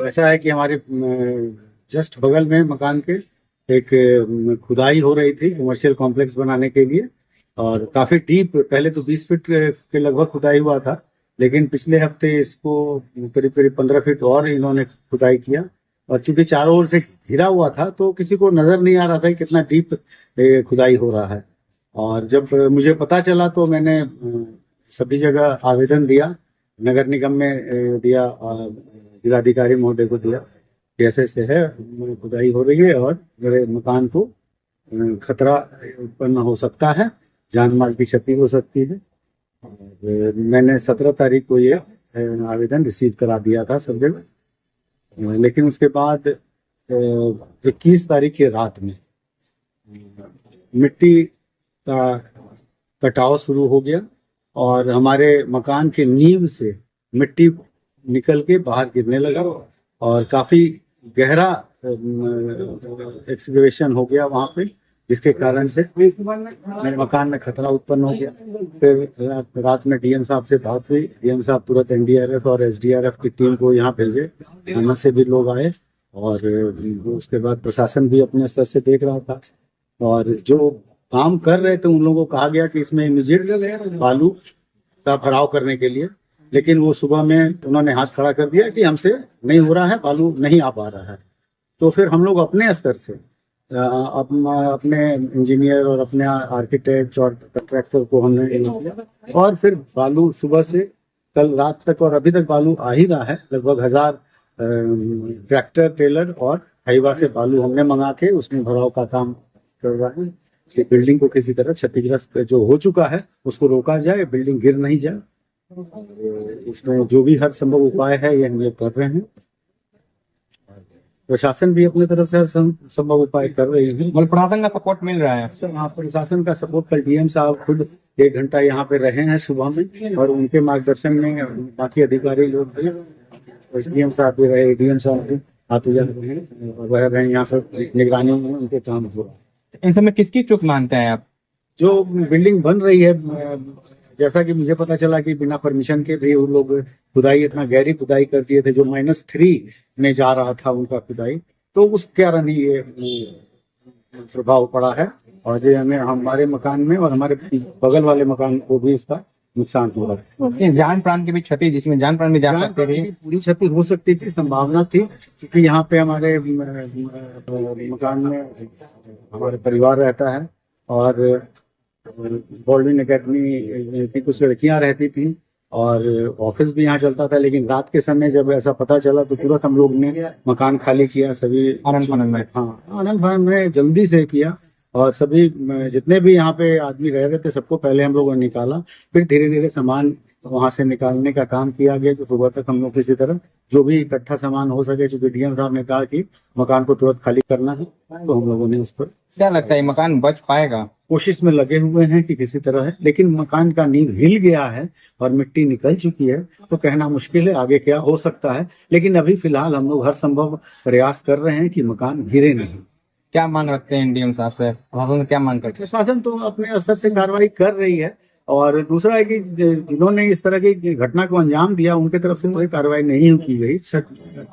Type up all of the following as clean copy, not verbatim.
ऐसा है कि हमारे जस्ट बगल में मकान के एक खुदाई हो रही थी कमर्शियल कॉम्प्लेक्स बनाने के लिए। और काफी डीप, पहले तो 20 फीट के लगभग खुदाई हुआ था, लेकिन पिछले हफ्ते इसको करीब करीब 15 फीट और इन्होंने खुदाई किया। और चूंकि चारों ओर से घिरा हुआ था तो किसी को नजर नहीं आ रहा था कि कितना डीप खुदाई हो रहा है। और जब मुझे पता चला तो मैंने सभी जगह आवेदन दिया, नगर निगम में दिया, जिलाधिकारी महोदय को दिया कि ऐसे ऐसे है, खुदाई हो रही है और मेरे मकान को खतरा उत्पन्न हो सकता है, जान माल की क्षति हो सकती है। और मैंने 17 तारीख को ये आवेदन रिसीव करा दिया था सब जगह। लेकिन उसके बाद 21 तारीख की रात में मिट्टी का कटाव शुरू हो गया और हमारे मकान के नींव से मिट्टी निकल के बाहर गिरने लगा और काफी गहरा एक्सकेवेशन हो गया वहां पे, जिसके कारण से मेरे मकान में खतरा उत्पन्न हो गया। फिर रात में डीएम साहब से बात हुई। डीएम साहब तुरंत एनडीआरएफ और एसडीआरएफ की टीम को यहाँ भेजे, थाना से भी लोग आए और उसके बाद प्रशासन भी अपने स्तर से देख रहा था। और जो काम कर रहे थे उन लोगों को कहा गया कि इसमें इमीडिएट बालू का भराव करने के लिए, लेकिन वो सुबह में उन्होंने हाथ खड़ा कर दिया कि हमसे नहीं हो रहा है, बालू नहीं आ पा रहा है। तो फिर हम लोग अपने स्तर से अपने इंजीनियर और अपने आर्किटेक्ट और कंट्रैक्टर को हमने किया और फिर बालू सुबह से कल रात तक और अभी तक बालू आ ही रहा है। लगभग 1000 ट्रैक्टर टेलर और हाईवा से बालू हमने मंगा के उसमें भराव का काम कर रहा है कि बिल्डिंग को किसी तरह क्षतिग्रस्त जो हो चुका है उसको रोका जाए, बिल्डिंग गिर नहीं जाए। इसमें जो भी हर संभव उपाय है ये हम लोग कर रहे हैं। प्रशासन भी अपनी तरफ से हर संभव उपाय कर रहे हैं। मतलब प्रशासन का सपोर्ट मिल रहा है? हाँ, प्रशासन का सपोर्ट। कल डीएम साहब खुद 1 घंटा यहाँ पे रहे हैं सुबह में और उनके मार्गदर्शन में बाकी अधिकारी लोग भी, एसडीएम साहब भी रहे, डीएम साहब भी आते जाते हैं और वह रहे यहाँ पर निगरानी में उनके काम हुआ। इन सब में किसकी चूक मानते हैं आप? जो बिल्डिंग बन रही है, जैसा कि मुझे पता चला कि बिना परमिशन के भी वो लोग खुदाई, इतना गहरी खुदाई कर दिए थे जो -3 में जा रहा था उनका खुदाई, तो उस कारण ही ये प्रभाव पड़ा है। और ये हमें हमारे मकान में और हमारे बगल वाले मकान को भी इसका नुकसान हो रहा है। जान प्राण की भी क्षति, जिसमें जान प्राण भी जा सकते थे, पूरी क्षति हो सकती थी, संभावना थी, क्योंकि यहाँ पे हमारे मकान में हमारे परिवार रहता है और बॉल्डविन एकेडमी की कुछ लड़कियां रहती थी और ऑफिस भी यहाँ चलता था। लेकिन रात के समय जब ऐसा पता चला तो तुरंत हम लोग ने मकान खाली किया, सभी आनंद फानंद में। हाँ, आनंद फानंद में जल्दी से किया और सभी जितने भी यहाँ पे आदमी रह रहे थे सबको पहले हम लोगों ने निकाला। फिर धीरे धीरे सामान वहां से निकालने का काम किया गया। जो सुबह तक हम लोग किसी तरह जो भी इकट्ठा सामान हो सके, क्योंकि डीएम साहब ने कहा कि मकान को तुरंत खाली करना है, तो हम लोगों ने उस पर। क्या लगता है मकान बच पाएगा? कोशिश में लगे हुए हैं कि किसी तरह है, लेकिन मकान का नींव हिल गया है और मिट्टी निकल चुकी है, तो कहना मुश्किल है आगे क्या हो सकता है। लेकिन अभी फिलहाल हम लोग हर संभव प्रयास कर रहे हैं कि मकान गिरे नहीं। क्या मांग रखते हैं डीएम साहब से? प्रशासन क्या मांग करते हैं? प्रशासन तो अपने स्तर से कार्रवाई कर रही है और दूसरा है कि जिन्होंने इस तरह की घटना को अंजाम दिया उनके तरफ से कोई कार्रवाई नहीं की गई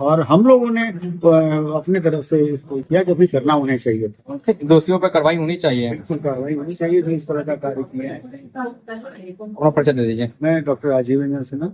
और हम लोगों ने अपने तरफ से इसको किया जो भी करना उन्हें चाहिए था। दोषियों पर कार्रवाई होनी चाहिए। बिल्कुल कार्रवाई होनी चाहिए जो इस तरह का कार्य किया है। अपना परिचय दे दीजिए। मैं डॉक्टर राजीव रंजन सिन्हा।